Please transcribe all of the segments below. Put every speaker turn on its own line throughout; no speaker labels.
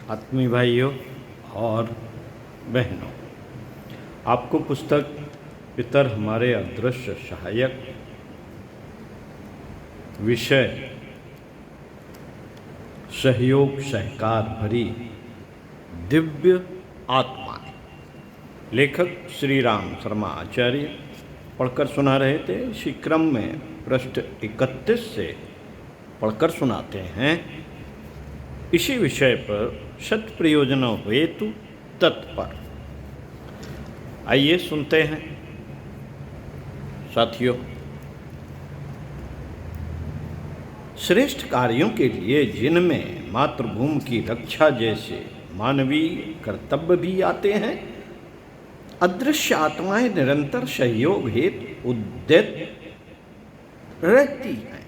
आत्मीय भाइयों और बहनों, आपको पुस्तक पितर हमारे अदृश्य सहायक, विषय सहयोग सहकार भरी दिव्य आत्माएं, लेखक श्री राम शर्मा आचार्य पढ़कर सुना रहे थे। इसी क्रम में पृष्ठ 31 से पढ़कर सुनाते हैं। इसी विषय पर शत प्रयोजनों हेतु तत्पर। आइए सुनते हैं। साथियों, श्रेष्ठ कार्यों के लिए जिनमें मातृभूमि की रक्षा जैसे मानवीय कर्तव्य भी आते हैं, अदृश्य आत्माएं निरंतर सहयोग हेतु उद्यत रहती हैं।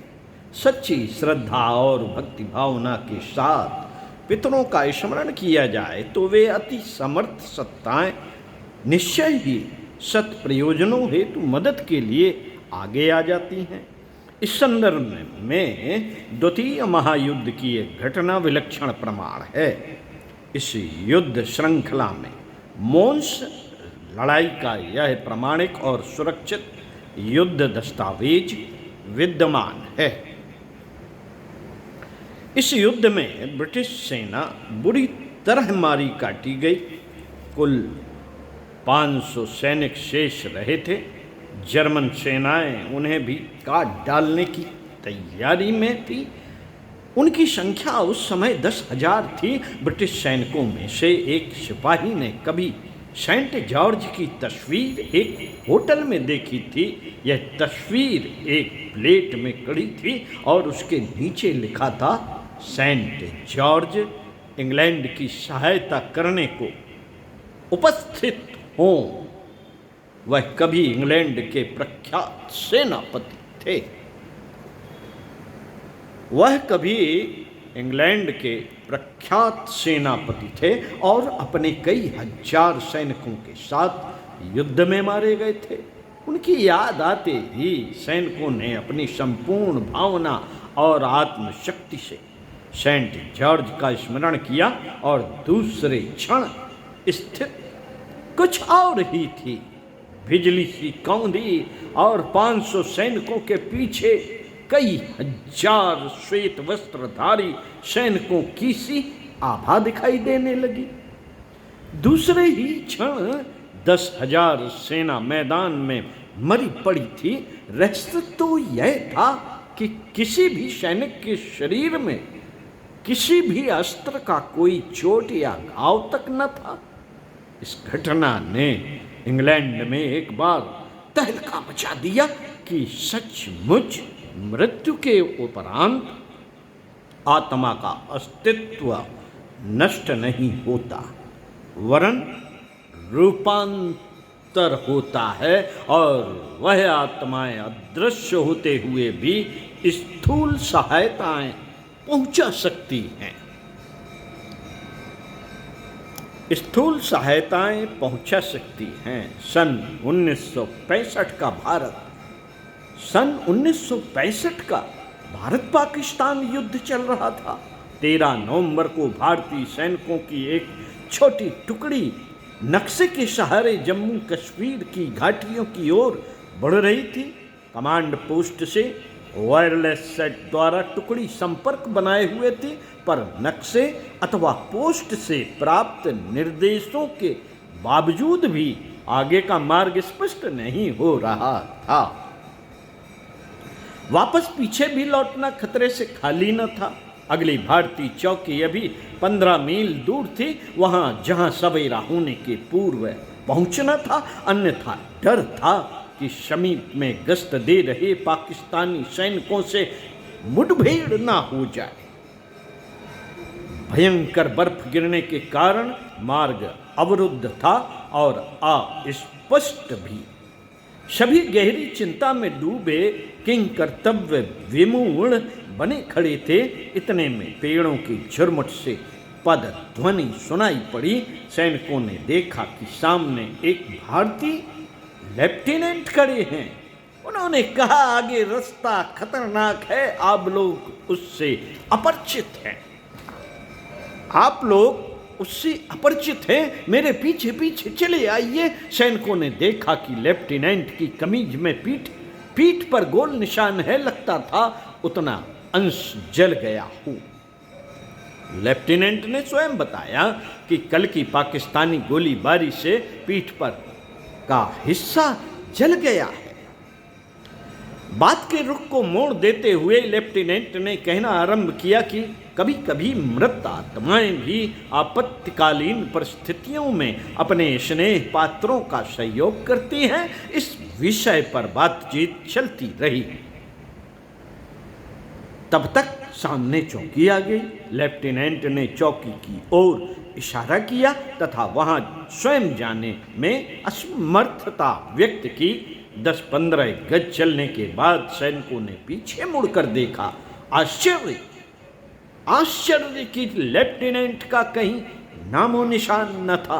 सच्ची श्रद्धा और भक्ति भावना के साथ पितरों का स्मरण किया जाए तो वे अति समर्थ सत्ताएं निश्चय ही सत प्रयोजनों हेतु मदद के लिए आगे आ जाती हैं। इस संदर्भ में द्वितीय महायुद्ध की एक घटना विलक्षण प्रमाण है। इस युद्ध श्रृंखला में मोन्स लड़ाई का यह प्रामाणिक और सुरक्षित युद्ध दस्तावेज विद्यमान है। इस युद्ध में ब्रिटिश सेना बुरी तरह मारी काटी गई। कुल 500 सैनिक शेष रहे थे। जर्मन सेनाएं उन्हें भी काट डालने की तैयारी में थी। उनकी संख्या उस समय 10,000 थी। ब्रिटिश सैनिकों में से एक सिपाही ने कभी सेंट जॉर्ज की तस्वीर एक होटल में देखी थी। यह तस्वीर एक प्लेट में कड़ी थी और उसके नीचे लिखा था, सेंट जॉर्ज इंग्लैंड की सहायता करने को उपस्थित हों। वह कभी इंग्लैंड के प्रख्यात सेनापति थे। वह कभी इंग्लैंड के प्रख्यात सेनापति थे और अपने कई हजार सैनिकों के साथ युद्ध में मारे गए थे। उनकी याद आते ही सैनिकों ने अपनी संपूर्ण भावना और आत्मशक्ति से सेंट जॉर्ज का स्मरण किया और दूसरे क्षण स्थिति कुछ और ही थी। बिजली सी कौंधी और 500 सैनिकों के पीछे कई हजार श्वेत वस्त्रधारी सैनिकों की सी आभा दिखाई देने लगी। दूसरे ही क्षण 10,000 सेना मैदान में मरी पड़ी थी। रहस्य तो यह था कि किसी भी सैनिक के शरीर में किसी भी अस्त्र का कोई चोट या घाव तक न था। इस घटना ने इंग्लैंड में एक बार तहलका मचा दिया कि सचमुच मृत्यु के उपरांत आत्मा का अस्तित्व नष्ट नहीं होता, वरन रूपांतर होता है और वह आत्माएं अदृश्य होते हुए भी स्थूल सहायताएं पहुंचा सकती हैं। स्थूल सहायताएं पहुंचा सकती हैं। सन 1965 का भारत सन 1965 का भारत पाकिस्तान युद्ध चल रहा था। 13 नवंबर को भारतीय सैनिकों की एक छोटी टुकड़ी नक्शे के सहारे जम्मू कश्मीर की घाटियों की ओर बढ़ रही थी। कमांड पोस्ट से वायरलेस सेट द्वारा टुकड़ी संपर्क बनाए हुए थी, पर नक्शे अथवा पोस्ट से प्राप्त निर्देशों के बावजूद भी आगे का मार्ग स्पष्ट नहीं हो रहा था। वापस पीछे भी लौटना खतरे से खाली न था। अगली भारतीय चौकी अभी 15 मील दूर थी। वहां जहां सवेरा होने के पूर्व पहुंचना था, अन्यथा डर था कि समीप में गश्त दे रहे पाकिस्तानी सैनिकों से मुठभेड़ ना हो जाए। भयंकर बर्फ गिरने के कारण मार्ग अवरुद्ध था और अस्पष्ट भी। सभी गहरी चिंता में डूबे किंग कर्तव्य विमूढ़ बने खड़े थे। इतने में पेड़ों की झुरमुट से पद ध्वनि सुनाई पड़ी। सैनिकों ने देखा कि सामने एक भारतीय लेफ्टिनेंट खड़े हैं। उन्होंने कहा, आगे रास्ता खतरनाक है, आप लोग उससे अपरिचित हैं। आप लोग उससे अपरिचित हैं, मेरे पीछे पीछे चले आइए। सैनिकों ने देखा कि लेफ्टिनेंट की कमीज में पीठ पर गोल निशान है, लगता था उतना अंश जल गया हूं। लेफ्टिनेंट ने स्वयं बताया कि कल की पाकिस्तानी गोलीबारी से पीठ पर का हिस्सा जल गया है। बात के रुख को मोड़ देते हुए लेफ्टिनेंट ने कहना आरंभ किया कि कभी कभी मृत आत्माएं भी आपत्तिकालीन परिस्थितियों में अपने स्नेह पात्रों का सहयोग करती हैं। इस विषय पर बातचीत चलती रही। तब तक सामने चौकी आ गई। लेफ्टिनेंट ने चौकी की ओर इशारा किया तथा वहां स्वयं जाने में असमर्थता व्यक्त की। 10-15 गज चलने के बाद सैनिकों ने पीछे मुड़कर देखा। आश्चर्य कि लेफ्टिनेंट का कहीं नामो निशान न था।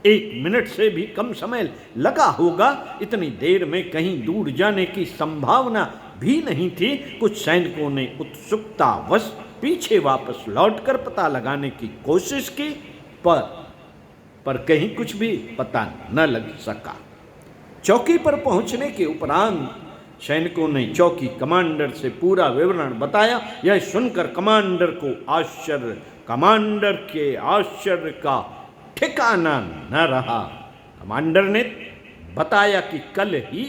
1 मिनट से भी कम समय लगा होगा। इतनी देर में कहीं दूर जाने की संभावना भी नहीं थी। कुछ सैनिकों ने उत्सुकतावश पीछे वापस लौटकर पता लगाने की कोशिश की, पर कहीं कुछ भी पता न लग सका। चौकी पर पहुंचने के उपरांत सैनिकों ने चौकी कमांडर से पूरा विवरण बताया। यह सुनकर कमांडर के आश्चर्य का ठिकाना न रहा। कमांडर ने बताया कि कल ही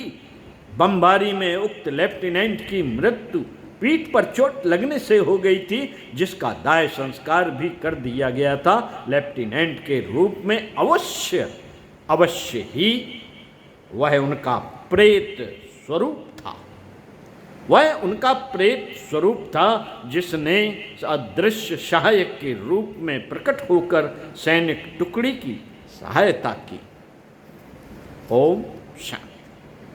बमबारी में उक्त लेफ्टिनेंट की मृत्यु पीठ पर चोट लगने से हो गई थी, जिसका दाह संस्कार भी कर दिया गया था। लेफ्टिनेंट के रूप में अवश्य ही वह उनका प्रेत स्वरूप था जिसने अदृश्य सहायक के रूप में प्रकट होकर सैनिक टुकड़ी की सहायता की। ओम शांति।